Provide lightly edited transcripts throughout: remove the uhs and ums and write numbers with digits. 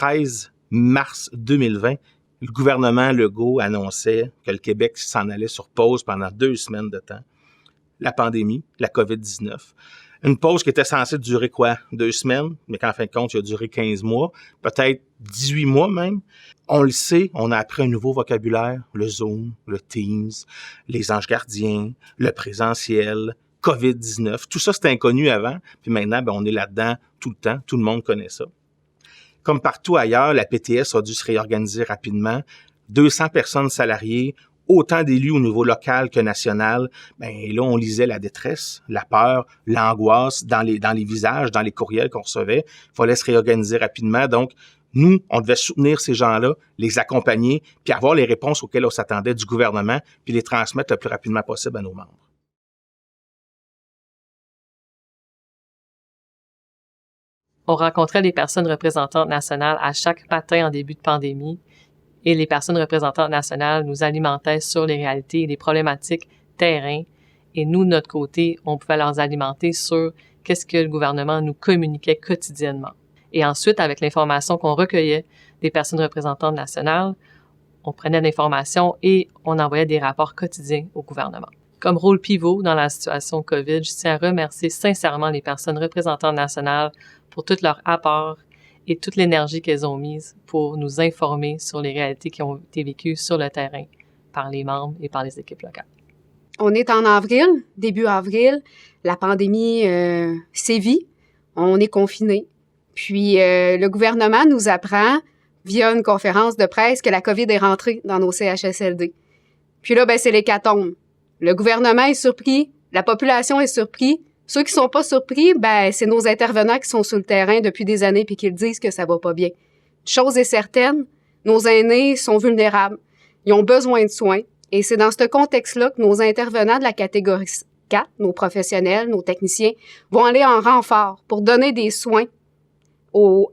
13 mars 2020, le gouvernement Legault annonçait que le Québec s'en allait sur pause pendant 2 semaines de temps. La pandémie, la COVID-19. Une pause qui était censée durer 2 semaines, mais qu'en fin de compte, il a duré 15 mois, peut-être 18 mois même. On le sait, on a appris un nouveau vocabulaire, le Zoom, le Teams, les anges gardiens, le présentiel, COVID-19. Tout ça, c'était inconnu avant, puis maintenant, on est là-dedans tout le temps. Tout le monde connaît ça. Comme partout ailleurs, la PTS a dû se réorganiser rapidement. 200 personnes salariées, autant d'élus au niveau local que national. Là, on lisait la détresse, la peur, l'angoisse dans les visages, dans les courriels qu'on recevait. Il fallait se réorganiser rapidement. Donc, nous, on devait soutenir ces gens-là, les accompagner, puis avoir les réponses auxquelles on s'attendait du gouvernement, puis les transmettre le plus rapidement possible à nos membres. On rencontrait les personnes représentantes nationales à chaque matin en début de pandémie et les personnes représentantes nationales nous alimentaient sur les réalités et les problématiques terrain. Et nous, de notre côté, on pouvait leur alimenter sur qu'est-ce que le gouvernement nous communiquait quotidiennement. Et ensuite, avec l'information qu'on recueillait des personnes représentantes nationales, on prenait l'information et on envoyait des rapports quotidiens au gouvernement. Comme rôle pivot dans la situation COVID, je tiens à remercier sincèrement les personnes représentantes nationales pour tout leur apport et toute l'énergie qu'elles ont mise pour nous informer sur les réalités qui ont été vécues sur le terrain par les membres et par les équipes locales. On est en avril, début avril, la pandémie sévit, on est confinés. Puis le gouvernement nous apprend via une conférence de presse que la COVID est rentrée dans nos CHSLD. Puis là, c'est l'hécatombe. Le gouvernement est surpris, la population est surprise. Ceux qui sont pas surpris, c'est nos intervenants qui sont sur le terrain depuis des années puis qui le disent que ça va pas bien. Une chose est certaine, nos aînés sont vulnérables. Ils ont besoin de soins. Et c'est dans ce contexte-là que nos intervenants de la catégorie 4, nos professionnels, nos techniciens, vont aller en renfort pour donner des soins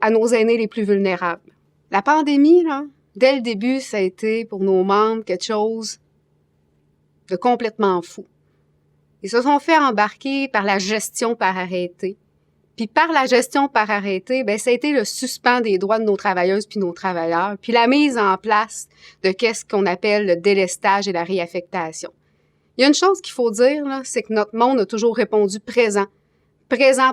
à nos aînés les plus vulnérables. La pandémie, là, dès le début, ça a été pour nos membres quelque chose de complètement fou. Ils se sont fait embarquer par la gestion par arrêté. Puis par la gestion par arrêté, ça a été le suspens des droits de nos travailleuses puis nos travailleurs, puis la mise en place de qu'est-ce qu'on appelle le délestage et la réaffectation. Il y a une chose qu'il faut dire, là, c'est que notre monde a toujours répondu présent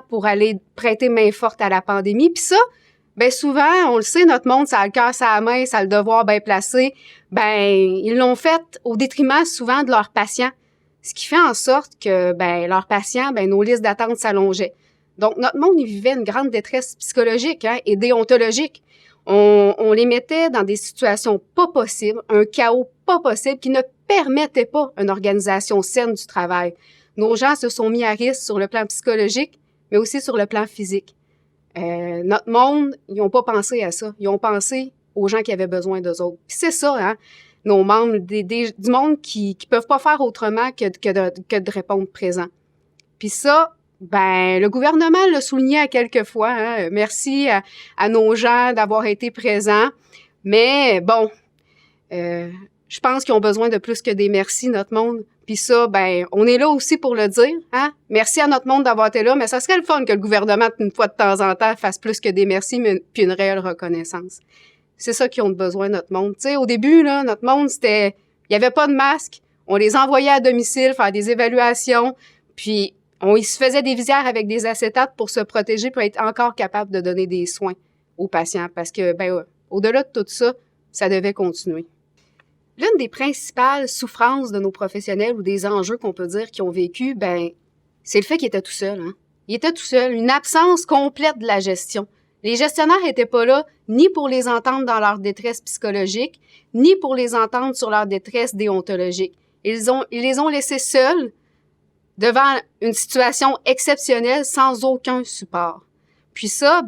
pour aller prêter main forte à la pandémie. Puis ça, souvent, on le sait, notre monde, ça a le cœur, ça a la main, ça a le devoir bien placé. Ils l'ont fait au détriment souvent de leurs patients. Ce qui fait en sorte que, leurs patients, nos listes d'attente s'allongeaient. Donc, notre monde, il vivait une grande détresse psychologique et déontologique. On les mettait dans des situations pas possibles, un chaos pas possible qui ne permettait pas une organisation saine du travail. Nos gens se sont mis à risque sur le plan psychologique, mais aussi sur le plan physique. Notre monde, ils n'ont pas pensé à ça. Ils ont pensé aux gens qui avaient besoin d'eux autres. Puis c'est ça, nos membres, du monde qui peuvent pas faire autrement que de répondre présent. Puis ça, le gouvernement l'a souligné à quelques fois. Merci à nos gens d'avoir été présents. Mais je pense qu'ils ont besoin de plus que des merci, notre monde. Puis ça, on est là aussi pour le dire. Merci à notre monde d'avoir été là, mais ça serait le fun que le gouvernement, une fois de temps en temps, fasse plus que des merci, mais puis une réelle reconnaissance. C'est ça qu'ils ont besoin, notre monde. Tu sais, au début, là, notre monde, il y avait pas de masque. On les envoyait à domicile faire des évaluations. Puis, ils se faisaient des visières avec des acétates pour se protéger, pour être encore capable de donner des soins aux patients. Parce que, au-delà de tout ça, ça devait continuer. L'une des principales souffrances de nos professionnels ou des enjeux qu'on peut dire qu'ils ont vécu, c'est le fait qu'ils étaient tout seuls. Ils étaient tout seuls. Une absence complète de la gestion. Les gestionnaires n'étaient pas là ni pour les entendre dans leur détresse psychologique, ni pour les entendre sur leur détresse déontologique. Ils les ont laissés seuls devant une situation exceptionnelle sans aucun support. Puis ça,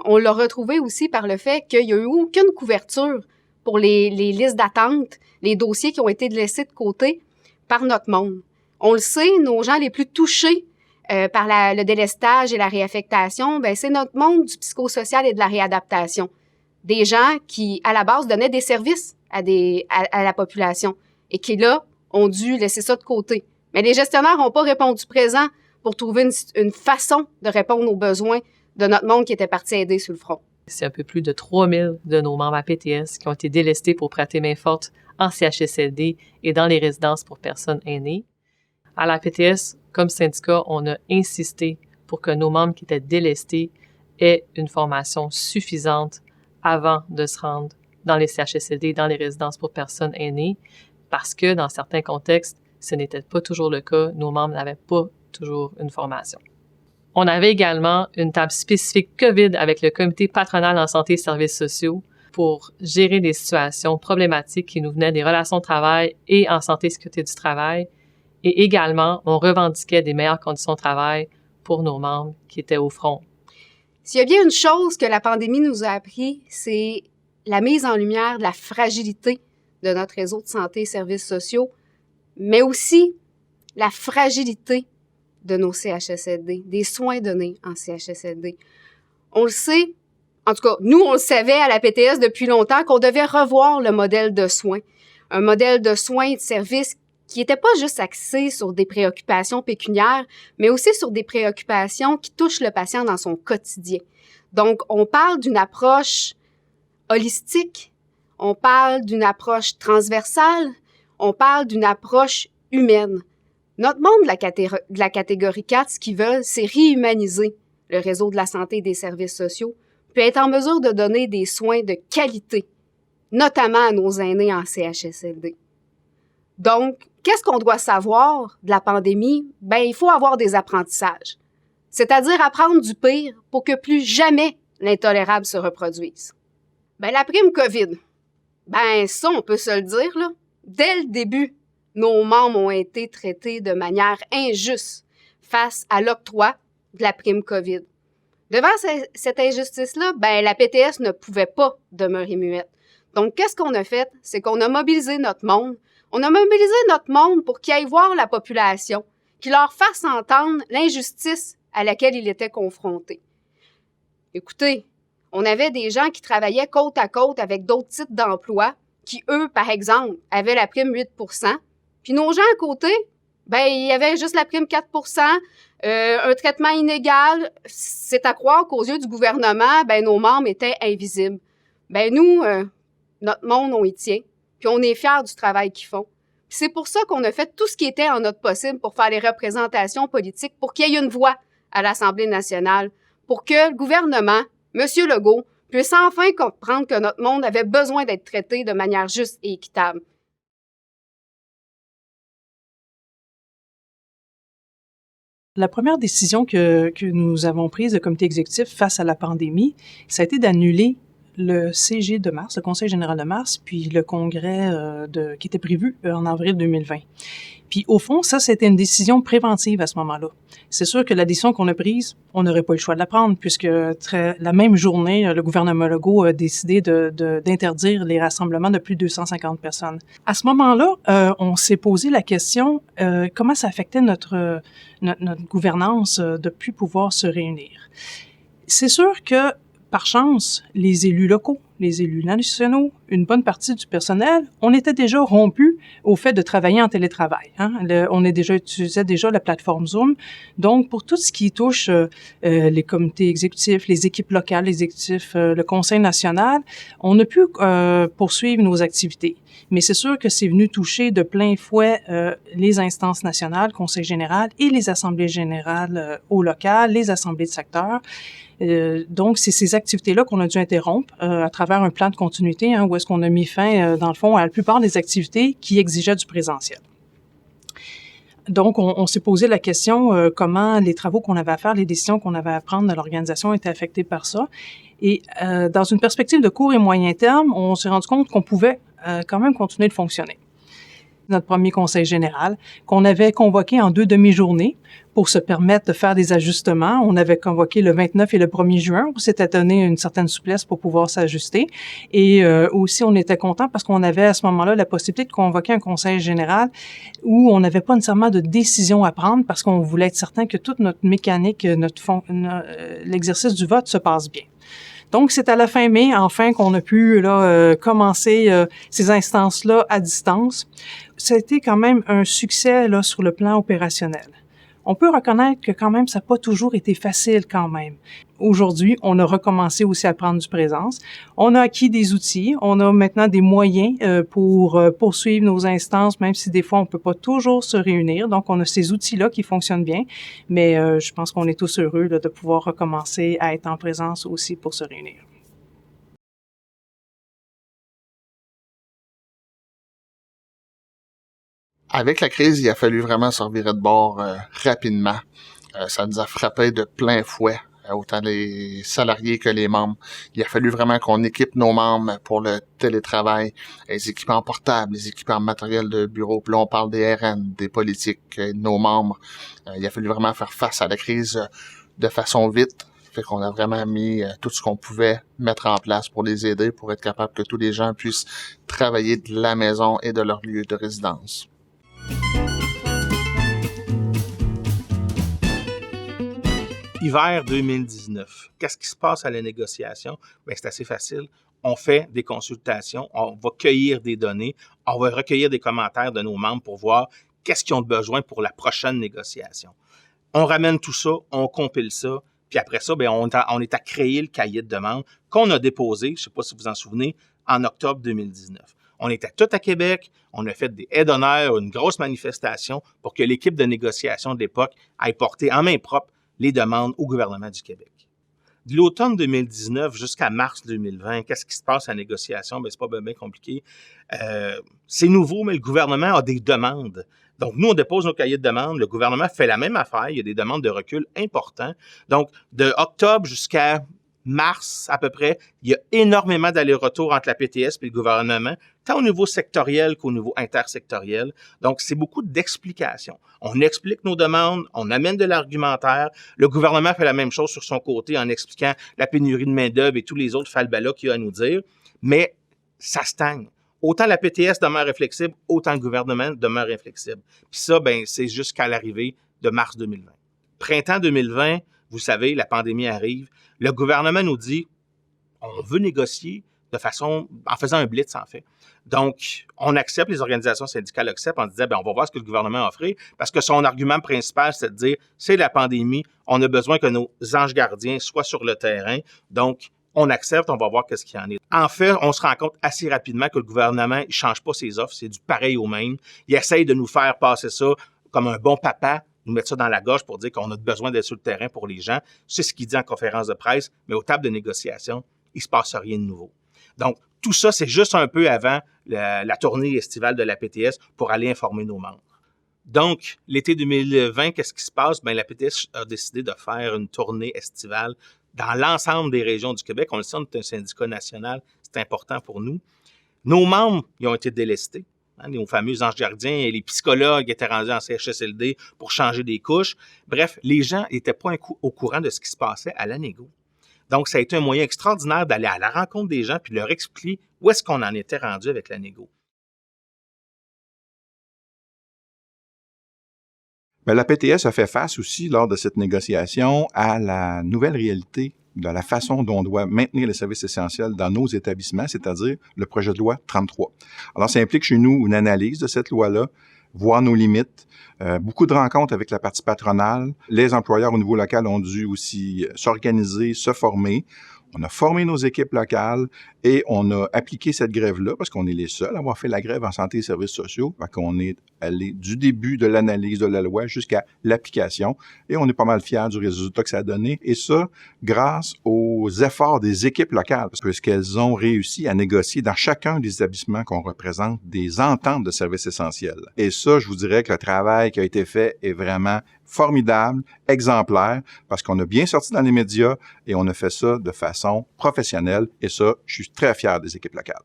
on l'a retrouvé aussi par le fait qu'il n'y a eu aucune couverture pour les listes d'attente, les dossiers qui ont été laissés de côté par notre monde. On le sait, nos gens les plus touchés par le délestage et la réaffectation, c'est notre monde du psychosocial et de la réadaptation. Des gens qui, à la base, donnaient des services à la population et qui, là, ont dû laisser ça de côté. Mais les gestionnaires n'ont pas répondu présent pour trouver une façon de répondre aux besoins de notre monde qui était parti aider sur le front. C'est un peu plus de 3000 de nos membres à PTS qui ont été délestés pour prêter main forte en CHSLD et dans les résidences pour personnes aînées. À la PTS, comme syndicat, on a insisté pour que nos membres qui étaient délestés aient une formation suffisante avant de se rendre dans les CHSLD, dans les résidences pour personnes aînées, parce que dans certains contextes, ce n'était pas toujours le cas. Nos membres n'avaient pas toujours une formation. On avait également une table spécifique COVID avec le comité patronal en santé et services sociaux pour gérer des situations problématiques qui nous venaient des relations de travail et en santé et sécurité du travail. Et également, on revendiquait des meilleures conditions de travail pour nos membres qui étaient au front. S'il y a bien une chose que la pandémie nous a appris, c'est la mise en lumière de la fragilité de notre réseau de santé et services sociaux, mais aussi la fragilité de nos CHSLD, des soins donnés en CHSLD. On le sait, en tout cas, nous, on le savait à la PTS depuis longtemps qu'on devait revoir le modèle de soins. Un modèle de soins et de services qui n'était pas juste axé sur des préoccupations pécuniaires, mais aussi sur des préoccupations qui touchent le patient dans son quotidien. Donc, on parle d'une approche holistique, on parle d'une approche transversale, on parle d'une approche humaine. Notre monde de la catégorie 4, ce qu'ils veulent, c'est réhumaniser le réseau de la santé et des services sociaux, puis être en mesure de donner des soins de qualité, notamment à nos aînés en CHSLD. Donc, qu'est-ce qu'on doit savoir de la pandémie? Ben, il faut avoir des apprentissages. C'est-à-dire apprendre du pire pour que plus jamais l'intolérable se reproduise. Ben, la prime COVID. Ben, ça, on peut se le dire, là. Dès le début, nos membres ont été traités de manière injuste face à l'octroi de la prime COVID. Devant cette injustice-là, ben, la PTS ne pouvait pas demeurer muette. Donc, qu'est-ce qu'on a fait? C'est qu'on a mobilisé notre monde. On a mobilisé notre monde pour qu'ils aillent voir la population, qu'ils leur fassent entendre l'injustice à laquelle ils étaient confrontés. Écoutez, on avait des gens qui travaillaient côte à côte avec d'autres types d'emplois qui, eux, par exemple, avaient la prime 8 %. Puis nos gens à côté, ben il y avait juste la prime 4 %, un traitement inégal. C'est à croire qu'aux yeux du gouvernement, ben nos membres étaient invisibles. Ben nous, notre monde, on y tient. Puis on est fiers du travail qu'ils font. Puis c'est pour ça qu'on a fait tout ce qui était en notre possible pour faire les représentations politiques, pour qu'il y ait une voix à l'Assemblée nationale, pour que le gouvernement, M. Legault, puisse enfin comprendre que notre monde avait besoin d'être traité de manière juste et équitable. La première décision que nous avons prise, le comité exécutif, face à la pandémie, ça a été d'annuler le CG de mars, le Conseil général de mars, puis le congrès qui était prévu en avril 2020. Puis au fond, ça, c'était une décision préventive à ce moment-là. C'est sûr que la décision qu'on a prise, on n'aurait pas eu le choix de la prendre, puisque la même journée, le gouvernement Legault a décidé d'interdire les rassemblements de plus de 250 personnes. À ce moment-là, on s'est posé la question comment ça affectait notre gouvernance de plus pouvoir se réunir. C'est sûr que par chance, les élus locaux, les élus nationaux, une bonne partie du personnel, on était déjà rompus au fait de travailler en télétravail. On utilisait déjà la plateforme Zoom. Donc, pour tout ce qui touche les comités exécutifs, les équipes locales, les exécutifs, le Conseil national, on a pu poursuivre nos activités. Mais c'est sûr que c'est venu toucher de plein fouet les instances nationales, Conseil général et les assemblées générales au local, les assemblées de secteur. Donc, c'est ces activités-là qu'on a dû interrompre à travers un plan de continuité, où est-ce qu'on a mis fin, dans le fond, à la plupart des activités qui exigeaient du présentiel. Donc, on s'est posé la question comment les travaux qu'on avait à faire, les décisions qu'on avait à prendre dans l'organisation étaient affectées par ça. Et dans une perspective de court et moyen terme, on s'est rendu compte qu'on pouvait quand même continuer de fonctionner. Notre premier conseil général, qu'on avait convoqué en 2 demi-journées pour se permettre de faire des ajustements. On avait convoqué le 29 et le 1er juin, où s'était donné une certaine souplesse pour pouvoir s'ajuster. Et aussi, on était content parce qu'on avait à ce moment-là la possibilité de convoquer un conseil général où on n'avait pas nécessairement de décision à prendre parce qu'on voulait être certain que toute notre mécanique, l'exercice du vote se passe bien. Donc, c'est à la fin mai, enfin, qu'on a pu commencer ces instances-là à distance. Ça a été quand même un succès là sur le plan opérationnel. on peut reconnaître que quand même, ça n'a pas toujours été facile quand même. Aujourd'hui, on a recommencé aussi à prendre du présence. On a acquis des outils. On a maintenant des moyens pour poursuivre nos instances, même si des fois, on peut pas toujours se réunir. Donc, on a ces outils-là qui fonctionnent bien. Mais je pense qu'on est tous heureux là, de pouvoir recommencer à être en présence aussi pour se réunir. Avec la crise, il a fallu vraiment se revirer de bord rapidement. Ça nous a frappé de plein fouet, autant les salariés que les membres. Il a fallu vraiment qu'on équipe nos membres pour le télétravail, les équipements portables, les équipements matériels de bureau. Puis là, on parle des RN, des politiques, de nos membres. Il a fallu vraiment faire face à la crise de façon vite. Fait qu'on a vraiment mis tout ce qu'on pouvait mettre en place pour les aider, pour être capable que tous les gens puissent travailler de la maison et de leur lieu de résidence. Hiver 2019. Qu'est-ce qui se passe à la négociation? Bien, c'est assez facile. On fait des consultations, on va cueillir des données, on va recueillir des commentaires de nos membres pour voir qu'est-ce qu'ils ont besoin pour la prochaine négociation. On ramène tout ça, on compile ça, puis après ça, bien, on est à créer le cahier de demande qu'on a déposé, je ne sais pas si vous vous en souvenez, en octobre 2019. On était tous à Québec, on a fait des haies d'honneur, une grosse manifestation pour que l'équipe de négociation de l'époque aille porter en main propre les demandes au gouvernement du Québec. De l'automne 2019 jusqu'à mars 2020, qu'est-ce qui se passe à la négociation? Bien, c'est pas bien compliqué. C'est nouveau, mais le gouvernement a des demandes. Donc, nous, on dépose nos cahiers de demandes. Le gouvernement fait la même affaire. Il y a des demandes de recul importants. Donc, de octobre jusqu'à mars, à peu près, il y a énormément d'allers-retours entre la PTS et le gouvernement, tant au niveau sectoriel qu'au niveau intersectoriel. Donc, c'est beaucoup d'explications. On explique nos demandes, on amène de l'argumentaire. Le gouvernement fait la même chose sur son côté en expliquant la pénurie de main-d'œuvre et tous les autres falbalas qu'il y a à nous dire. Mais ça stagne. Autant la PTS demeure inflexible, autant le gouvernement demeure inflexible. Puis ça, ben, c'est jusqu'à l'arrivée de mars 2020. Printemps 2020, vous savez, la pandémie arrive. Le gouvernement nous dit, on veut négocier de façon, en faisant un blitz, en fait. Donc, on accepte, les organisations syndicales acceptent en disant, bien, on va voir ce que le gouvernement a offert, parce que son argument principal, c'est de dire, c'est la pandémie, on a besoin que nos anges gardiens soient sur le terrain, donc, on accepte, on va voir qu'est-ce qu'il y en est. En fait, on se rend compte assez rapidement que le gouvernement, il change pas ses offres, c'est du pareil au même. Il essaye de nous faire passer ça comme un bon papa, nous mettre ça dans la gorge pour dire qu'on a besoin d'être sur le terrain pour les gens. C'est ce qu'il dit en conférence de presse, mais aux tables de négociation, il se passe rien de nouveau. Donc, tout ça, c'est juste un peu avant la tournée estivale de la PTS pour aller informer nos membres. Donc, l'été 2020, qu'est-ce qui se passe? Bien, la PTS a décidé de faire une tournée estivale dans l'ensemble des régions du Québec. On le sait, on est un syndicat national, c'est important pour nous. Nos membres, ils ont été délestés. Nos fameux anges gardiens et les psychologues étaient rendus en CHSLD pour changer des couches. Bref, les gens n'étaient pas au courant de ce qui se passait à la négo. Donc, ça a été un moyen extraordinaire d'aller à la rencontre des gens puis leur expliquer où est-ce qu'on en était rendu avec la négo. Bien, la PTS a fait face aussi, lors de cette négociation, à la nouvelle réalité de la façon dont on doit maintenir les services essentiels dans nos établissements, c'est-à-dire le projet de loi 33. Alors, ça implique chez nous une analyse de cette loi-là, voir nos limites, beaucoup de rencontres avec la partie patronale. Les employeurs au niveau local ont dû aussi s'organiser, se former. On a formé nos équipes locales et on a appliqué cette grève-là parce qu'on est les seuls à avoir fait la grève en santé et services sociaux. Fait qu'on est allé du début de l'analyse de la loi jusqu'à l'application et on est pas mal fiers du résultat que ça a donné. Et ça, grâce aux efforts des équipes locales, parce qu'elles ont réussi à négocier dans chacun des établissements qu'on représente des ententes de services essentiels. Et ça, je vous dirais que le travail qui a été fait est vraiment formidable, exemplaire, parce qu'on a bien sorti dans les médias et on a fait ça de façon professionnelle. Et ça, je suis très fier des équipes locales.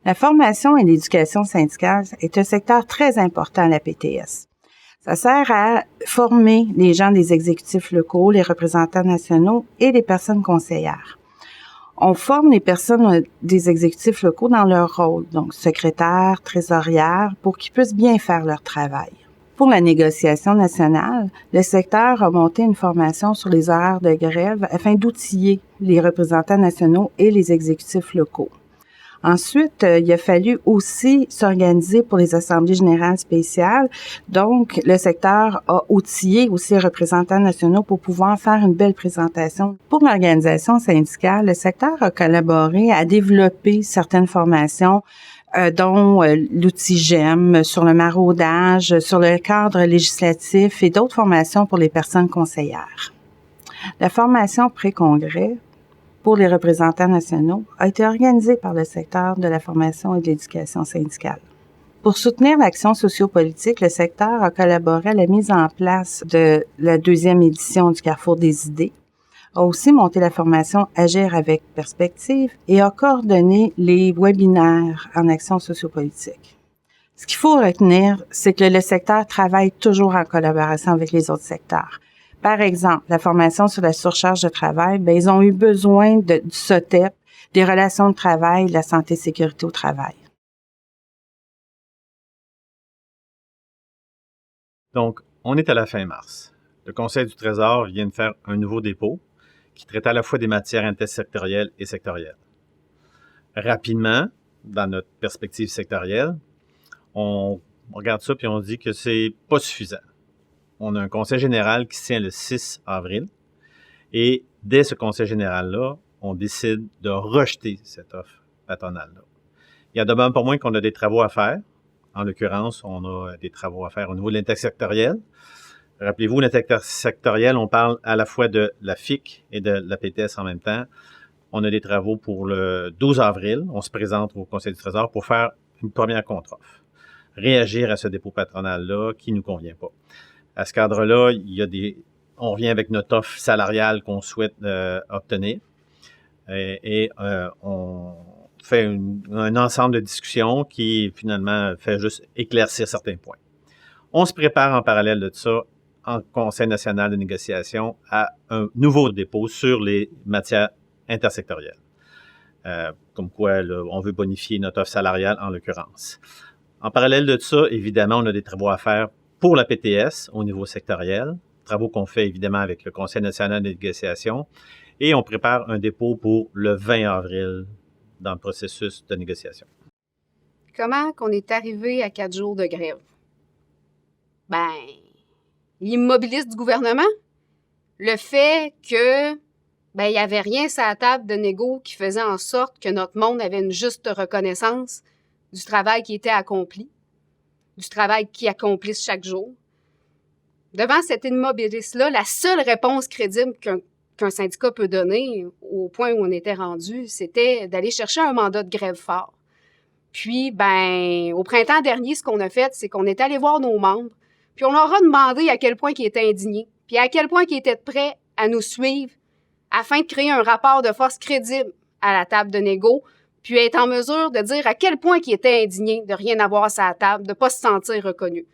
La formation et l'éducation syndicale est un secteur très important à la PTS. Ça sert à former les gens des exécutifs locaux, les représentants nationaux et les personnes conseillères. On forme les personnes des exécutifs locaux dans leur rôle, donc secrétaires, trésorières, pour qu'ils puissent bien faire leur travail. Pour la négociation nationale, le secteur a monté une formation sur les horaires de grève afin d'outiller les représentants nationaux et les exécutifs locaux. Ensuite, il a fallu aussi s'organiser pour les assemblées générales spéciales. Donc, le secteur a outillé aussi les représentants nationaux pour pouvoir faire une belle présentation. Pour l'organisation syndicale, le secteur a collaboré à développer certaines formations dont l'outil GEM, sur le maraudage, sur le cadre législatif et d'autres formations pour les personnes conseillères. La formation pré-congrès pour les représentants nationaux a été organisée par le secteur de la formation et de l'éducation syndicale. Pour soutenir l'action sociopolitique, le secteur a collaboré à la mise en place de la 2e édition du Carrefour des idées, a aussi monté la formation Agir avec perspective et a coordonné les webinaires en action sociopolitique. Ce qu'il faut retenir, c'est que le secteur travaille toujours en collaboration avec les autres secteurs. Par exemple, la formation sur la surcharge de travail, ils ont eu besoin du SOTEP, des relations de travail, de la santé et sécurité au travail. Donc, on est à la fin mars. Le Conseil du Trésor vient de faire un nouveau dépôt qui traite à la fois des matières intersectorielles et sectorielles. Rapidement, dans notre perspective sectorielle, on regarde ça puis on dit que c'est pas suffisant. On a un conseil général qui se tient le 6 avril et dès ce conseil général-là, on décide de rejeter cette offre patronale-là. Il y a de même pour moins qu'on a des travaux à faire. En l'occurrence, on a des travaux à faire au niveau de l'intersectoriel. Rappelez-vous, l'intersectoriel, on parle à la fois de la FIC et de la PTS en même temps. On a des travaux pour le 12 avril. On se présente au Conseil du Trésor pour faire une première contre-offre. Réagir à ce dépôt patronal-là qui ne nous convient pas. À ce cadre-là, on revient avec notre offre salariale qu'on souhaite obtenir et on fait un ensemble de discussions qui finalement fait juste éclaircir certains points. On se prépare en parallèle de ça en Conseil national de négociation à un nouveau dépôt sur les matières intersectorielles. Comme quoi, là, on veut bonifier notre offre salariale en l'occurrence. En parallèle de ça, évidemment, on a des travaux à faire pour la PTS au niveau sectoriel, travaux qu'on fait évidemment avec le Conseil national de négociation, et on prépare un dépôt pour le 20 avril dans le processus de négociation. Comment qu'on est arrivé à 4 jours de grève? L'immobilisme du gouvernement, le fait que il n'y avait rien sur la table de négo qui faisait en sorte que notre monde avait une juste reconnaissance du travail qui était accompli, du travail qu'ils accomplissent chaque jour. Devant cet immobilisme-là, la seule réponse crédible qu'un syndicat peut donner au point où on était rendu, c'était d'aller chercher un mandat de grève fort. Puis, au printemps dernier, ce qu'on a fait, c'est qu'on est allé voir nos membres, puis on leur a demandé à quel point ils étaient indignés, puis à quel point ils étaient prêts à nous suivre afin de créer un rapport de force crédible à la table de négo, puis être en mesure de dire à quel point ils étaient indignés de rien avoir à sa table, de ne pas se sentir reconnus.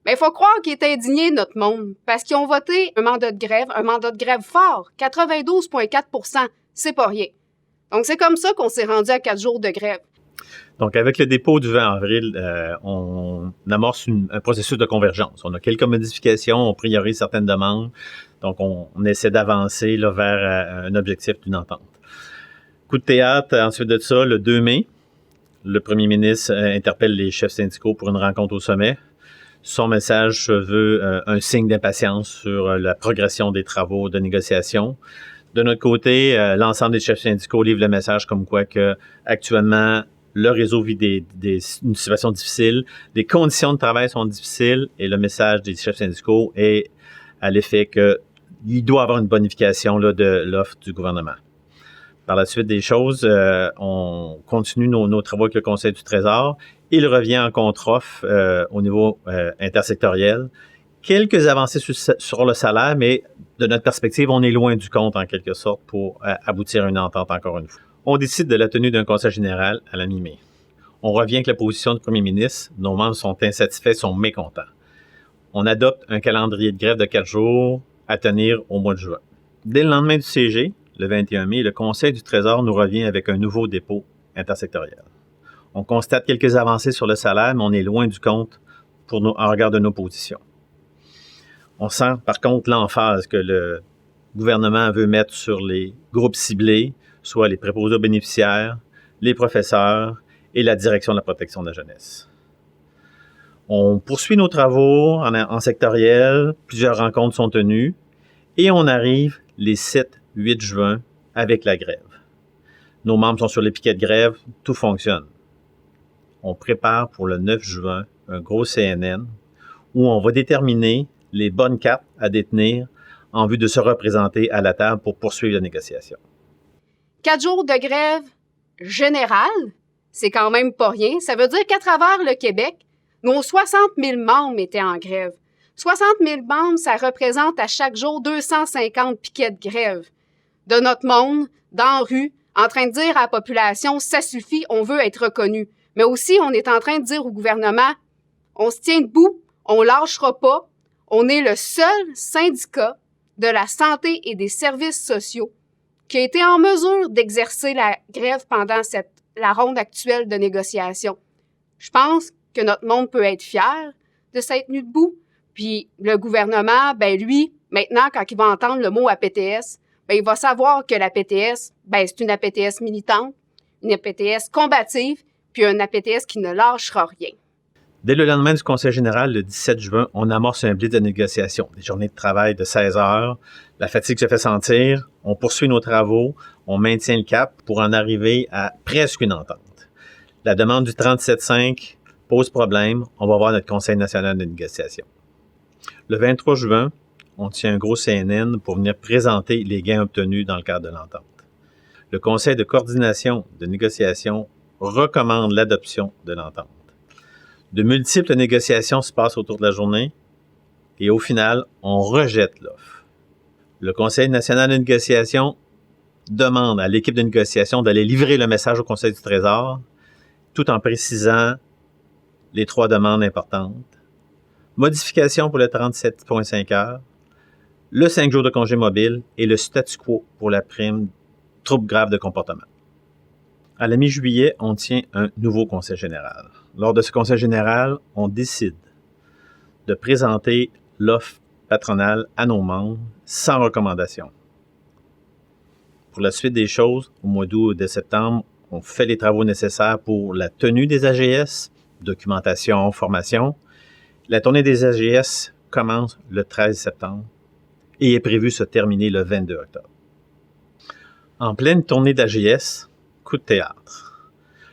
Mais il faut croire qu'ils étaient indignés, notre monde, parce qu'ils ont voté un mandat de grève fort, 92,4 %, c'est pas rien. Donc, c'est comme ça qu'on s'est rendu à 4 jours de grève. Donc, avec le dépôt du 20 avril, on amorce un processus de convergence. On a quelques modifications, on priorise certaines demandes. Donc, on essaie d'avancer là, vers un objectif d'une entente. Coup de théâtre, ensuite de ça, le 2 mai, le premier ministre interpelle les chefs syndicaux pour une rencontre au sommet. Son message se veut un signe d'impatience sur la progression des travaux de négociation. De notre côté, l'ensemble des chefs syndicaux livrent le message comme quoi que actuellement, le réseau vit une situation difficile, les conditions de travail sont difficiles et le message des chefs syndicaux est à l'effet qu'il doit y avoir une bonification là, de l'offre du gouvernement. Par la suite des choses, on continue nos travaux avec le Conseil du Trésor. Il revient en contre-offre au niveau intersectoriel. Quelques avancées sur le salaire, mais de notre perspective, on est loin du compte en quelque sorte pour aboutir à une entente encore une fois. On décide de la tenue d'un conseil général à la mi-mai. On revient avec la position du premier ministre. Nos membres sont insatisfaits, sont mécontents. On adopte un calendrier de grève de 4 jours à tenir au mois de juin. Dès le lendemain du CG, le 21 mai, le Conseil du Trésor nous revient avec un nouveau dépôt intersectoriel. On constate quelques avancées sur le salaire, mais on est loin du compte en regard de nos positions. On sent par contre l'emphase que le gouvernement veut mettre sur les groupes ciblés, soit les préposés aux bénéficiaires, les professeurs et la direction de la protection de la jeunesse. On poursuit nos travaux en sectoriel, plusieurs rencontres sont tenues et on arrive les 7-8 juin avec la grève. Nos membres sont sur les piquets de grève, tout fonctionne. On prépare pour le 9 juin un gros CNN où on va déterminer les bonnes cartes à détenir en vue de se représenter à la table pour poursuivre la négociation. 4 jours de grève générale, c'est quand même pas rien. Ça veut dire qu'à travers le Québec, nos 60 000 membres étaient en grève. 60 000 membres, ça représente à chaque jour 250 piquets de grève de notre monde, dans la rue, en train de dire à la population, ça suffit, on veut être reconnu. Mais aussi, on est en train de dire au gouvernement, on se tient debout, on lâchera pas, on est le seul syndicat de la santé et des services sociaux qui a été en mesure d'exercer la grève pendant la ronde actuelle de négociation. Je pense que notre monde peut être fier de s'être tenu debout. Puis le gouvernement, lui, maintenant, quand il va entendre le mot APTS, il va savoir que la PTS, c'est une APTS militante, une APTS combative, puis un APTS qui ne lâchera rien. Dès le lendemain du Conseil général, le 17 juin, on amorce un blitz de négociation. Des journées de travail de 16 heures. La fatigue se fait sentir. On poursuit nos travaux. On maintient le cap pour en arriver à presque une entente. La demande du 37.5 pose problème. On va voir notre Conseil national de négociation. Le 23 juin, on tient un gros CNN pour venir présenter les gains obtenus dans le cadre de l'entente. Le Conseil de coordination de négociation recommande l'adoption de l'entente. De multiples négociations se passent autour de la journée et au final, on rejette l'offre. Le Conseil national de négociation demande à l'équipe de négociation d'aller livrer le message au Conseil du Trésor tout en précisant les 3 demandes importantes. Modification pour le 37,5 heures, le 5 jours de congé mobile et le statu quo pour la prime trouble grave de comportement. À la mi-juillet, on tient un nouveau Conseil général. Lors de ce Conseil général, on décide de présenter l'offre patronale à nos membres sans recommandation. Pour la suite des choses, au mois d'août et de septembre, on fait les travaux nécessaires pour la tenue des AGS, documentation, formation. La tournée des AGS commence le 13 septembre et est prévue se terminer le 22 octobre. En pleine tournée d'AGS, coup de théâtre.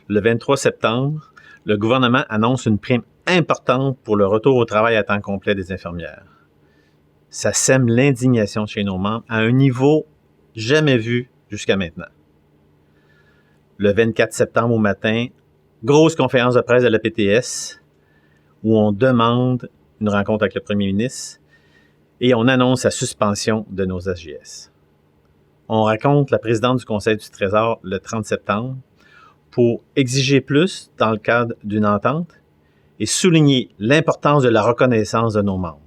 Le 23 septembre, le gouvernement annonce une prime importante pour le retour au travail à temps complet des infirmières. Ça sème l'indignation chez nos membres à un niveau jamais vu jusqu'à maintenant. Le 24 septembre au matin, grosse conférence de presse de la PTS où on demande une rencontre avec le premier ministre et on annonce la suspension de nos AGS. On rencontre la présidente du Conseil du Trésor le 30 septembre pour exiger plus dans le cadre d'une entente et souligner l'importance de la reconnaissance de nos membres.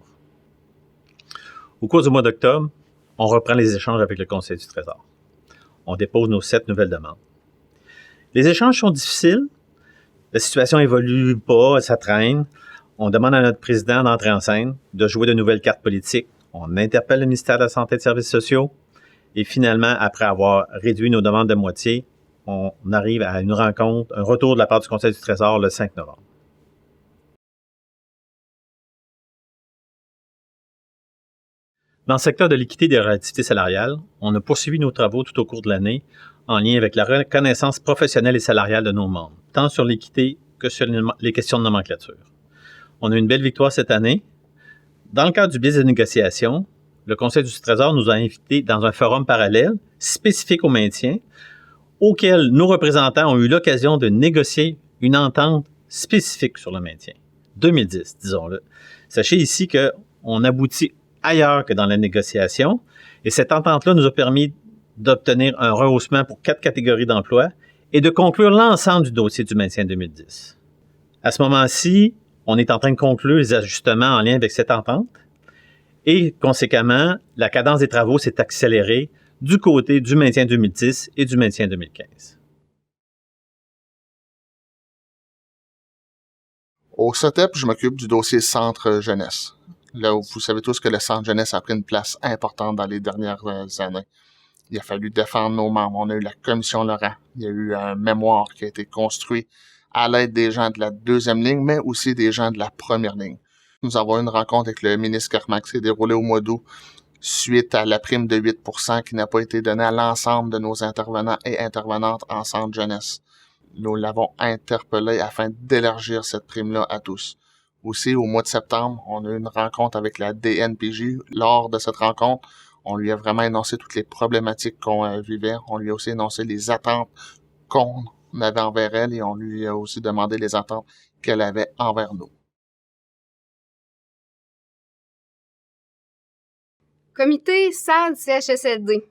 Au cours du mois d'octobre, on reprend les échanges avec le Conseil du Trésor. On dépose nos 7 nouvelles demandes. Les échanges sont difficiles. La situation évolue pas, ça traîne. On demande à notre président d'entrer en scène, de jouer de nouvelles cartes politiques. On interpelle le ministère de la Santé et des Services sociaux. Et finalement, après avoir réduit nos demandes de moitié, on arrive à une rencontre, un retour de la part du Conseil du Trésor le 5 novembre. Dans le secteur de l'équité des relativités salariales, on a poursuivi nos travaux tout au cours de l'année en lien avec la reconnaissance professionnelle et salariale de nos membres, tant sur l'équité que sur les questions de nomenclature. On a eu une belle victoire cette année. Dans le cadre du blitz de négociation, le Conseil du Trésor nous a invités dans un forum parallèle spécifique au maintien, auquel nos représentants ont eu l'occasion de négocier une entente spécifique sur le maintien. 2010, disons-le. Sachez ici qu'on aboutit ailleurs que dans la négociation, et cette entente-là nous a permis d'obtenir un rehaussement pour 4 catégories d'emplois et de conclure l'ensemble du dossier du maintien 2010. À ce moment-ci, on est en train de conclure les ajustements en lien avec cette entente et, conséquemment, la cadence des travaux s'est accélérée du côté du maintien 2010 et du maintien 2015. Au SOTEP, je m'occupe du dossier Centre Jeunesse. Là où vous savez tous que le Centre Jeunesse a pris une place importante dans les dernières années. Il a fallu défendre nos membres. On a eu la commission Laurent. Il y a eu un mémoire qui a été construit à l'aide des gens de la deuxième ligne, mais aussi des gens de la première ligne. Nous avons eu une rencontre avec le ministre Carmack qui s'est déroulée au mois d'août suite à la prime de 8% qui n'a pas été donnée à l'ensemble de nos intervenants et intervenantes en centre jeunesse. Nous l'avons interpellé afin d'élargir cette prime-là à tous. Aussi, au mois de septembre, on a eu une rencontre avec la DNPJ. Lors de cette rencontre, on lui a vraiment énoncé toutes les problématiques qu'on vivait. On lui a aussi énoncé les attentes qu'on avait envers elle et on lui a aussi demandé les attentes qu'elle avait envers nous. Comité SAD CHSLD.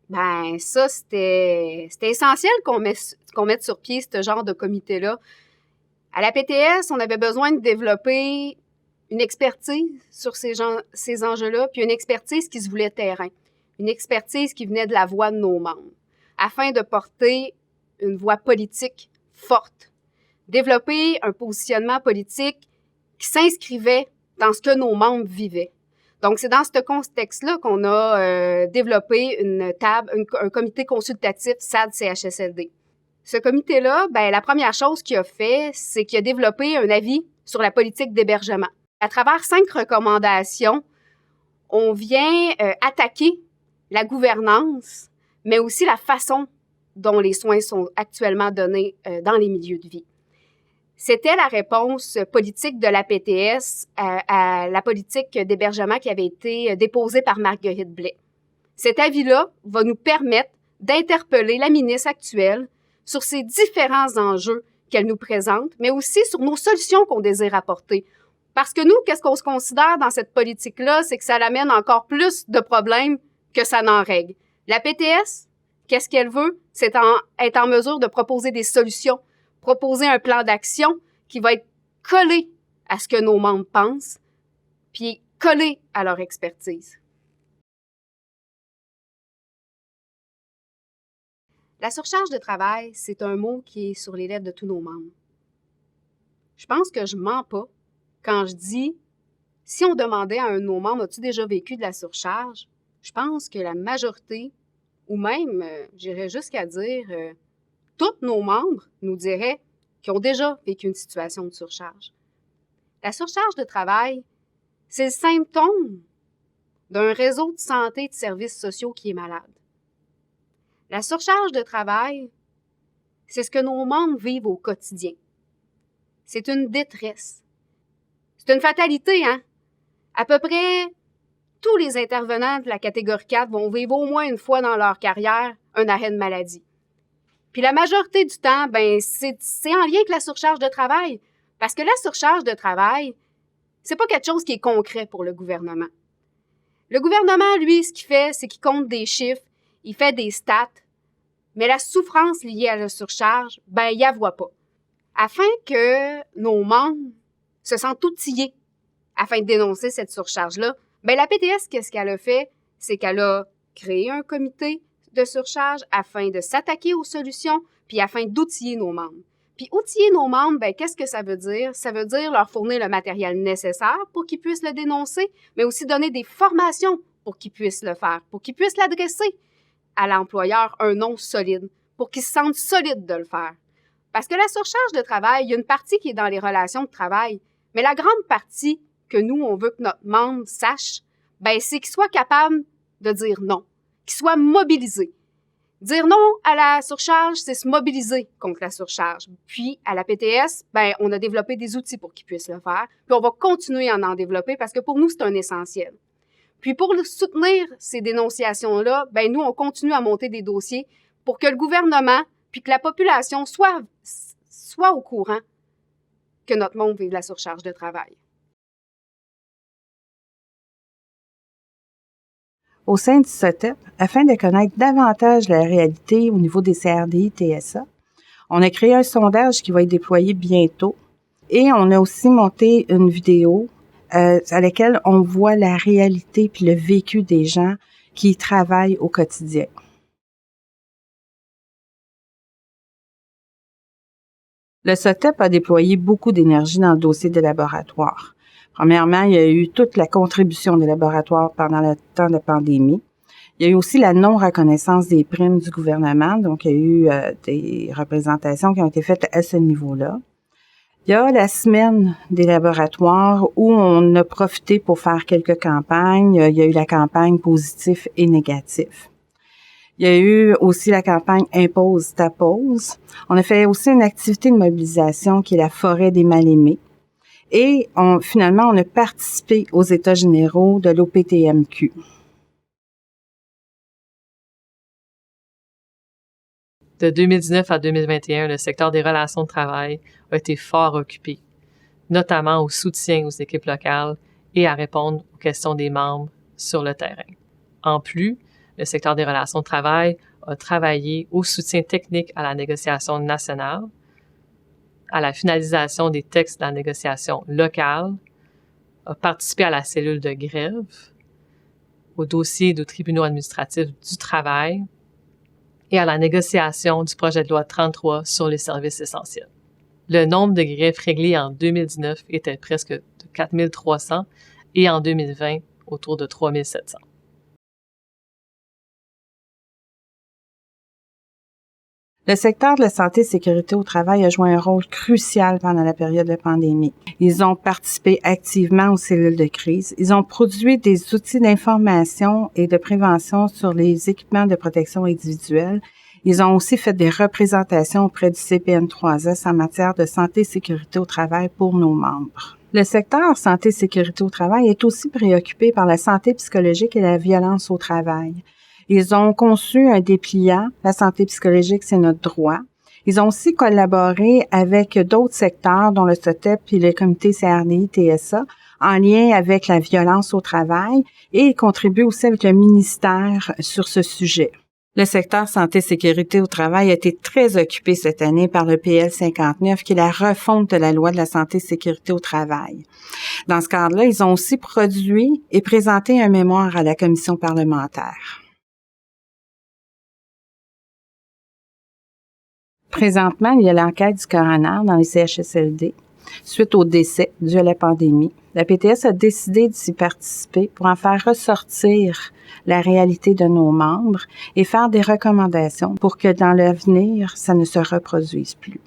Ben ça, c'était essentiel qu'on mette sur pied ce genre de comité-là. À la PTS, on avait besoin de développer une expertise sur ces enjeux-là, puis une expertise qui se voulait terrain, une expertise qui venait de la voix de nos membres, afin de porter une voix politique forte, développer un positionnement politique qui s'inscrivait dans ce que nos membres vivaient. Donc, c'est dans ce contexte-là qu'on a développé un comité consultatif SAD-CHSLD. Ce comité-là, ben la première chose qu'il a fait, c'est qu'il a développé un avis sur la politique d'hébergement. À travers 5 recommandations, on vient attaquer la gouvernance, mais aussi la façon dont les soins sont actuellement donnés dans les milieux de vie. C'était la réponse politique de la PTS à la politique d'hébergement qui avait été déposée par Marguerite Blais. Cet avis-là va nous permettre d'interpeller la ministre actuelle sur ces différents enjeux qu'elle nous présente, mais aussi sur nos solutions qu'on désire apporter. Parce que nous, qu'est-ce qu'on se considère dans cette politique-là, c'est que ça amène encore plus de problèmes que ça n'en règle. La PTS, qu'est-ce qu'elle veut? C'est être en mesure de proposer des solutions, proposer un plan d'action qui va être collé à ce que nos membres pensent, puis collé à leur expertise. La surcharge de travail, c'est un mot qui est sur les lèvres de tous nos membres. Je pense que je mens pas quand je dis, si on demandait à un de nos membres, as-tu déjà vécu de la surcharge? Je pense que la majorité, ou même, j'irais jusqu'à dire, tous nos membres nous diraient qu'ils ont déjà vécu une situation de surcharge. La surcharge de travail, c'est le symptôme d'un réseau de santé et de services sociaux qui est malade. La surcharge de travail, c'est ce que nos membres vivent au quotidien. C'est une détresse. C'est une fatalité, hein? À peu près tous les intervenants de la catégorie 4 vont vivre au moins une fois dans leur carrière un arrêt de maladie. Puis la majorité du temps, ben c'est en lien avec la surcharge de travail. Parce que la surcharge de travail, c'est pas quelque chose qui est concret pour le gouvernement. Le gouvernement, lui, ce qu'il fait, c'est qu'il compte des chiffres, il fait des stats, mais la souffrance liée à la surcharge, ben il la voit pas. Afin que nos membres se sentent outillés afin de dénoncer cette surcharge-là, ben la PTS, qu'est-ce qu'elle a fait? C'est qu'elle a créé un comité de surcharge afin de s'attaquer aux solutions, puis afin d'outiller nos membres. Puis outiller nos membres, ben qu'est-ce que ça veut dire? Ça veut dire leur fournir le matériel nécessaire pour qu'ils puissent le dénoncer, mais aussi donner des formations pour qu'ils puissent le faire, pour qu'ils puissent l'adresser à l'employeur un nom solide, pour qu'ils se sentent solides de le faire. Parce que la surcharge de travail, il y a une partie qui est dans les relations de travail, mais la grande partie que nous, on veut que notre membre sache, ben c'est qu'il soit capable de dire non, qu'il soit mobilisé. Dire non à la surcharge, c'est se mobiliser contre la surcharge. Puis, à la PTS, ben on a développé des outils pour qu'ils puissent le faire, puis on va continuer à en développer parce que pour nous, c'est un essentiel. Puis, pour soutenir ces dénonciations-là, ben nous, on continue à monter des dossiers pour que le gouvernement puis que la population soit au courant que notre monde vive la surcharge de travail. Au sein du SOTEP, afin de connaître davantage la réalité au niveau des CRDI-TSA, on a créé un sondage qui va être déployé bientôt et on a aussi monté une vidéo à laquelle on voit la réalité puis le vécu des gens qui y travaillent au quotidien. Le SOTEP a déployé beaucoup d'énergie dans le dossier des laboratoires. Premièrement, il y a eu toute la contribution des laboratoires pendant le temps de pandémie. Il y a eu aussi la non-reconnaissance des primes du gouvernement, donc il y a eu des représentations qui ont été faites à ce niveau-là. Il y a la semaine des laboratoires où on a profité pour faire quelques campagnes. Il y a eu la campagne positif et négatif. Il y a eu aussi la campagne Impose ta pause. On a fait aussi une activité de mobilisation qui est la forêt des mal-aimés. Et finalement, on a participé aux États généraux de l'OPTMQ. De 2019 à 2021, le secteur des relations de travail a été fort occupé, notamment au soutien aux équipes locales et à répondre aux questions des membres sur le terrain. En plus, le secteur des relations de travail a travaillé au soutien technique à la négociation nationale, à la finalisation des textes de la négociation locale, a participé à la cellule de grève, au dossier de tribunaux administratifs du travail et à la négociation du projet de loi 33 sur les services essentiels. Le nombre de greffes réglées en 2019 était presque de 4 300 et en 2020, autour de 3 700. Le secteur de la santé et sécurité au travail a joué un rôle crucial pendant la période de pandémie. Ils ont participé activement aux cellules de crise. Ils ont produit des outils d'information et de prévention sur les équipements de protection individuelle. Ils ont aussi fait des représentations auprès du CPN3S en matière de santé et sécurité au travail pour nos membres. Le secteur santé et sécurité au travail est aussi préoccupé par la santé psychologique et la violence au travail. Ils ont conçu un dépliant, la santé psychologique, c'est notre droit. Ils ont aussi collaboré avec d'autres secteurs, dont le SOTEP et le comité CRDI-TSA, en lien avec la violence au travail, et ils contribuent aussi avec le ministère sur ce sujet. Le secteur santé-sécurité au travail a été très occupé cette année par le PL 59, qui est la refonte de la loi de la santé-sécurité au travail. Dans ce cadre-là, ils ont aussi produit et présenté un mémoire à la commission parlementaire. Présentement, il y a l'enquête du coroner dans les CHSLD suite au décès dû à la pandémie. La PTS a décidé d'y participer pour en faire ressortir la réalité de nos membres et faire des recommandations pour que dans l'avenir, ça ne se reproduise plus.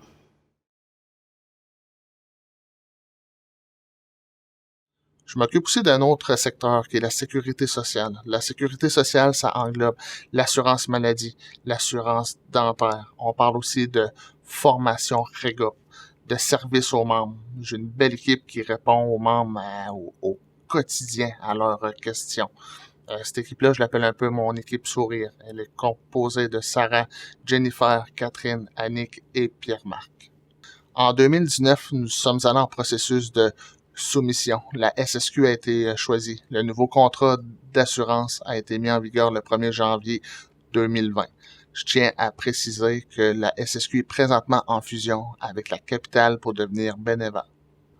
Je m'occupe aussi d'un autre secteur qui est la sécurité sociale. La sécurité sociale, ça englobe l'assurance maladie, l'assurance dentaire. On parle aussi de formation REGOP, de service aux membres. J'ai une belle équipe qui répond aux membres au quotidien à leurs questions. Cette équipe-là, je l'appelle un peu mon équipe sourire. Elle est composée de Sarah, Jennifer, Catherine, Annick et Pierre-Marc. En 2019, nous sommes allés en processus de soumission. La SSQ a été choisie. Le nouveau contrat d'assurance a été mis en vigueur le 1er janvier 2020. Je tiens à préciser que la SSQ est présentement en fusion avec la Capitale pour devenir Beneva.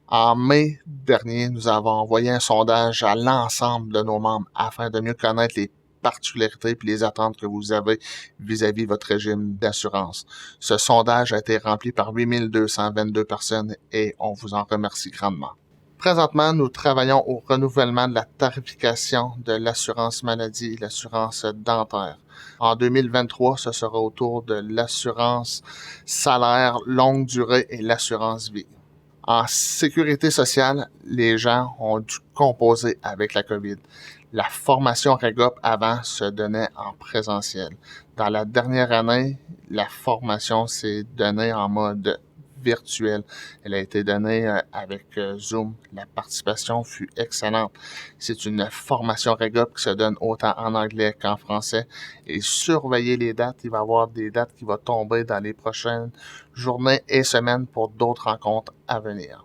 En mai dernier, nous avons envoyé un sondage à l'ensemble de nos membres afin de mieux connaître les particularités et les attentes que vous avez vis-à-vis votre régime d'assurance. Ce sondage a été rempli par 8222 personnes et on vous en remercie grandement. Présentement, nous travaillons au renouvellement de la tarification de l'assurance maladie et l'assurance dentaire. En 2023, ce sera autour de l'assurance salaire longue durée et l'assurance vie. En sécurité sociale, les gens ont dû composer avec la COVID. La formation REGOP avant se donnait en présentiel. Dans la dernière année, la formation s'est donnée en mode virtuel. Elle a été donnée avec Zoom. La participation fut excellente. C'est une formation REGOP qui se donne autant en anglais qu'en français. Et surveillez les dates. Il va y avoir des dates qui vont tomber dans les prochaines journées et semaines pour d'autres rencontres à venir.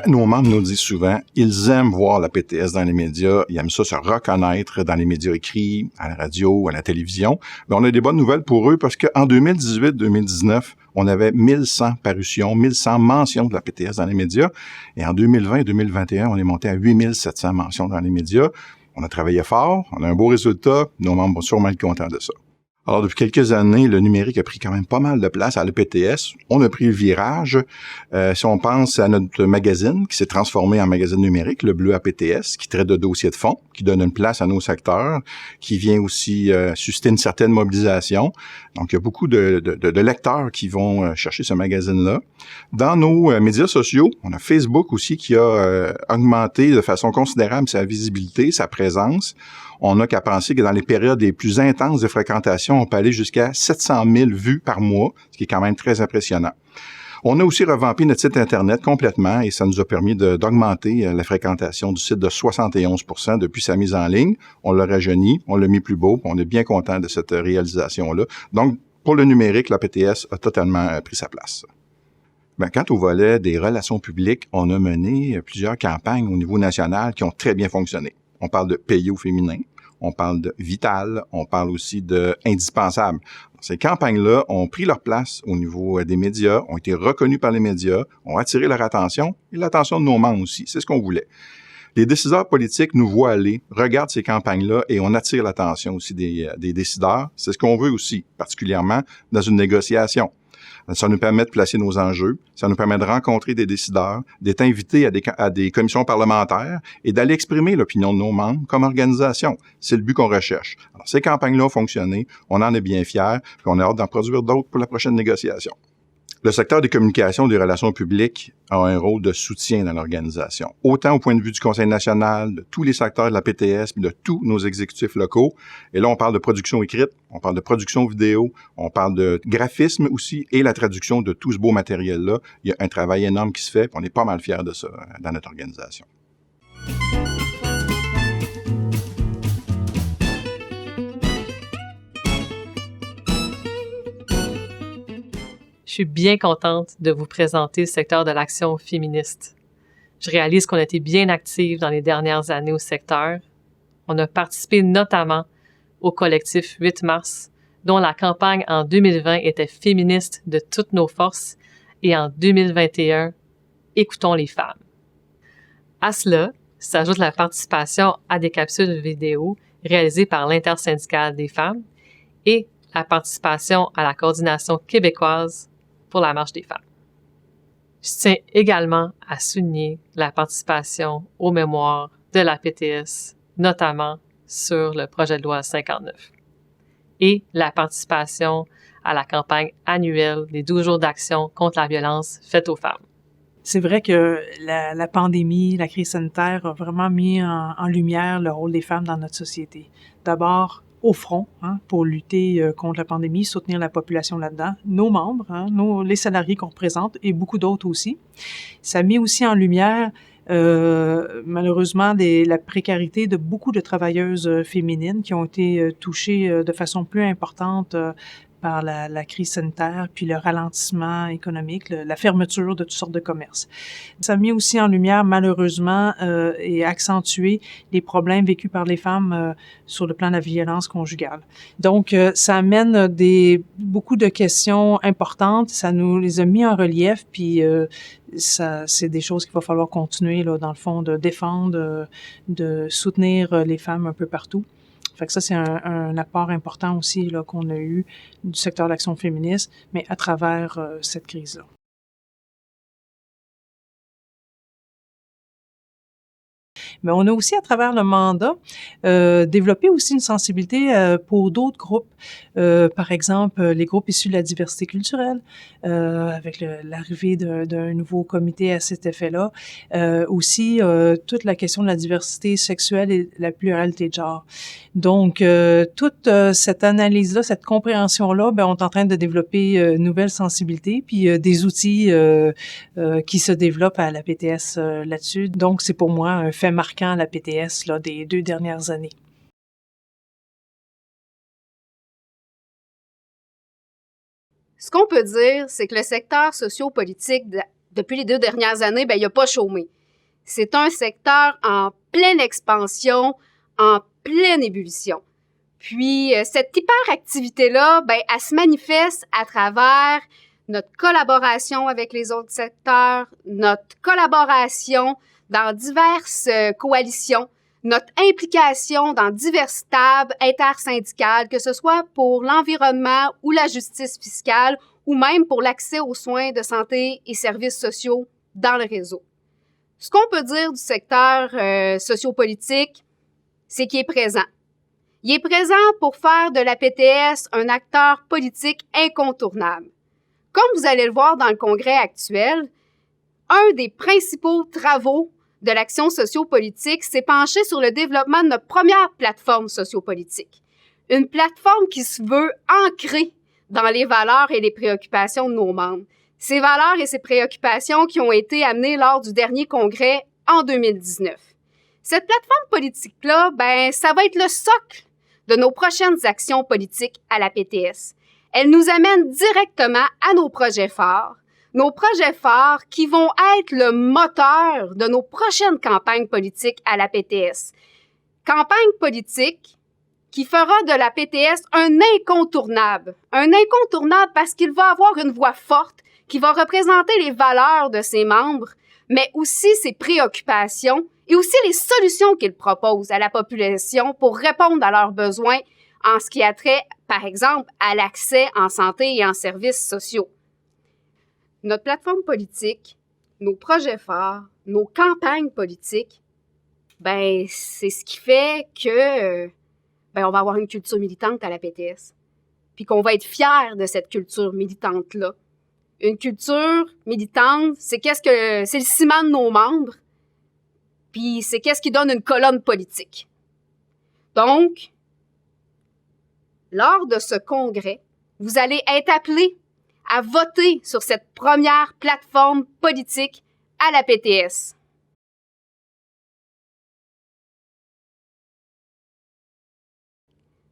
Nos membres nous disent souvent, ils aiment voir la PTS dans les médias, ils aiment ça se reconnaître dans les médias écrits, à la radio, à la télévision. Mais on a des bonnes nouvelles pour eux parce qu'en 2018-2019, on avait 1100 parutions, 1100 mentions de la PTS dans les médias. Et en 2020-2021, on est monté à 8700 mentions dans les médias. On a travaillé fort, on a un beau résultat, nos membres vont sûrement être contents de ça. Alors, depuis quelques années, le numérique a pris quand même pas mal de place à l'EPTS. On a pris le virage. Si on pense à notre magazine qui s'est transformé en magazine numérique, le Bleu APTS, qui traite de dossiers de fond, qui donne une place à nos secteurs, qui vient aussi susciter une certaine mobilisation. Donc, il y a beaucoup de lecteurs qui vont chercher ce magazine-là. Dans nos médias sociaux, on a Facebook aussi qui a augmenté de façon considérable sa visibilité, sa présence. On n'a qu'à penser que dans les périodes les plus intenses de fréquentation, on peut aller jusqu'à 700 000 vues par mois, ce qui est quand même très impressionnant. On a aussi revampé notre site Internet complètement et ça nous a permis d'augmenter la fréquentation du site de 71 % depuis sa mise en ligne. On l'a rajeuni, on l'a mis plus beau, on est bien content de cette réalisation-là. Donc, pour le numérique, la PTS a totalement pris sa place. Quant au volet des relations publiques, on a mené plusieurs campagnes au niveau national qui ont très bien fonctionné. On parle de payer au féminin, on parle de vital, on parle aussi de indispensable. Ces campagnes-là ont pris leur place au niveau des médias, ont été reconnues par les médias, ont attiré leur attention et l'attention de nos membres aussi. C'est ce qu'on voulait. Les décideurs politiques nous voient aller, regardent ces campagnes-là et on attire l'attention aussi des décideurs. C'est ce qu'on veut aussi, particulièrement dans une négociation. Ça nous permet de placer nos enjeux, ça nous permet de rencontrer des décideurs, d'être invités à des commissions parlementaires et d'aller exprimer l'opinion de nos membres comme organisation. C'est le but qu'on recherche. Alors, ces campagnes-là ont fonctionné, on en est bien fiers, puis on a hâte d'en produire d'autres pour la prochaine négociation. Le secteur des communications et des relations publiques a un rôle de soutien dans l'organisation, autant au point de vue du Conseil national, de tous les secteurs de la PTS, de tous nos exécutifs locaux. Et là, on parle de production écrite, on parle de production vidéo, on parle de graphisme aussi et la traduction de tout ce beau matériel-là. Il y a un travail énorme qui se fait, puis on est pas mal fiers de ça dans notre organisation. Je suis bien contente de vous présenter le secteur de l'action féministe. Je réalise qu'on a été bien actifs dans les dernières années au secteur. On a participé notamment au collectif 8 mars, dont la campagne en 2020 était féministe de toutes nos forces, et en 2021, écoutons les femmes. À cela s'ajoute la participation à des capsules vidéo réalisées par l'Intersyndicale des femmes et la participation à la coordination québécoise pour la marche des femmes. Je tiens également à souligner la participation aux mémoires de la PTS, notamment sur le projet de loi 59, et la participation à la campagne annuelle des 12 jours d'action contre la violence faite aux femmes. C'est vrai que la pandémie, la crise sanitaire a vraiment mis en lumière le rôle des femmes dans notre société. D'abord, au front, pour lutter contre la pandémie, soutenir la population là-dedans, nos membres, les salariés qu'on représente et beaucoup d'autres aussi. Ça a mis aussi en lumière, malheureusement, la précarité de beaucoup de travailleuses féminines qui ont été touchées de façon plus importante par la crise sanitaire, puis le ralentissement économique, la fermeture de toutes sortes de commerces. Ça a mis aussi en lumière, malheureusement, et accentué les problèmes vécus par les femmes sur le plan de la violence conjugale. Donc, ça amène beaucoup de questions importantes, ça nous les a mis en relief, puis c'est des choses qu'il va falloir continuer, là, dans le fond, de défendre, de soutenir les femmes un peu partout. Fait que ça, c'est un apport important aussi là, qu'on a eu du secteur de l'action féministe, mais à travers cette crise-là. Mais on a aussi, à travers le mandat, développé aussi une sensibilité pour d'autres groupes. Par exemple, les groupes issus de la diversité culturelle, avec l'arrivée d'un nouveau comité à cet effet-là. Aussi, toute la question de la diversité sexuelle et la pluralité de genre. Donc, toute cette analyse-là, cette compréhension-là, on est en train de développer une nouvelle sensibilité, puis des outils qui se développent à la PTS là-dessus. Donc, c'est pour moi un fait marquant à la PTS là, des 2 dernières années. Ce qu'on peut dire, c'est que le secteur socio-politique, depuis les 2 dernières années, il n'a pas chômé. C'est un secteur en pleine expansion, en pleine ébullition. Puis, cette hyperactivité-là, elle se manifeste à travers notre collaboration avec les autres secteurs, notre collaboration dans diverses coalitions, notre implication dans diverses tables intersyndicales, que ce soit pour l'environnement ou la justice fiscale, ou même pour l'accès aux soins de santé et services sociaux dans le réseau. Ce qu'on peut dire du secteur sociopolitique, c'est qu'il est présent. Il est présent pour faire de la PTS un acteur politique incontournable. Comme vous allez le voir dans le congrès actuel, un des principaux travaux de l'action sociopolitique s'est penché sur le développement de notre première plateforme sociopolitique. Une plateforme qui se veut ancrée dans les valeurs et les préoccupations de nos membres. Ces valeurs et ces préoccupations qui ont été amenées lors du dernier congrès en 2019. Cette plateforme politique-là, ça va être le socle de nos prochaines actions politiques à la PTS. Elle nous amène directement à nos projets phares qui vont être le moteur de nos prochaines campagnes politiques à la PTS. Campagne politique qui fera de la PTS un incontournable parce qu'il va avoir une voix forte qui va représenter les valeurs de ses membres, mais aussi ses préoccupations et aussi les solutions qu'il propose à la population pour répondre à leurs besoins en ce qui a trait, par exemple, à l'accès en santé et en services sociaux. Notre plateforme politique, nos projets phares, nos campagnes politiques, c'est ce qui fait que on va avoir une culture militante à la PTS, puis qu'on va être fiers de cette culture militante-là. Une culture militante, c'est le ciment de nos membres, puis c'est qu'est-ce qui donne une colonne politique. Donc, lors de ce congrès, vous allez être appelés à voter sur cette première plateforme politique à la PTS.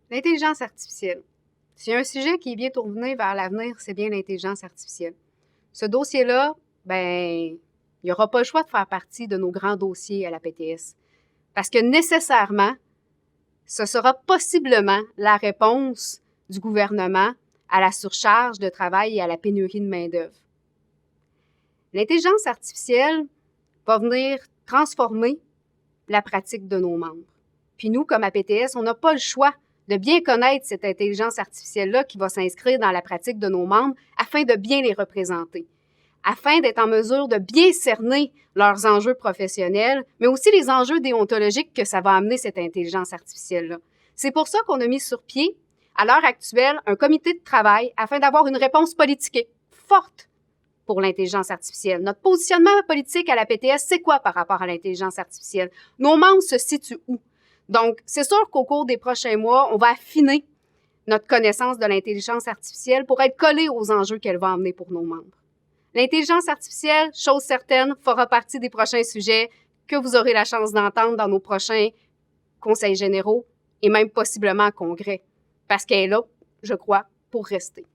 L'intelligence artificielle. C'est un sujet qui est bien tourné vers l'avenir, c'est bien l'intelligence artificielle. Ce dossier-là, il n'y aura pas le choix de faire partie de nos grands dossiers à la PTS. Parce que nécessairement, ce sera possiblement la réponse du gouvernement à la surcharge de travail et à la pénurie de main-d'œuvre. L'intelligence artificielle va venir transformer la pratique de nos membres. Puis nous, comme APTS, on n'a pas le choix de bien connaître cette intelligence artificielle-là qui va s'inscrire dans la pratique de nos membres afin de bien les représenter, afin d'être en mesure de bien cerner leurs enjeux professionnels, mais aussi les enjeux déontologiques que ça va amener cette intelligence artificielle-là. C'est pour ça qu'on a mis sur pied, à l'heure actuelle, un comité de travail afin d'avoir une réponse politique forte pour l'intelligence artificielle. Notre positionnement politique à la PTS, c'est quoi par rapport à l'intelligence artificielle? Nos membres se situent où? Donc, c'est sûr qu'au cours des prochains mois, on va affiner notre connaissance de l'intelligence artificielle pour être collé aux enjeux qu'elle va amener pour nos membres. L'intelligence artificielle, chose certaine, fera partie des prochains sujets que vous aurez la chance d'entendre dans nos prochains conseils généraux et même possiblement en congrès, parce qu'elle est là, je crois, pour rester.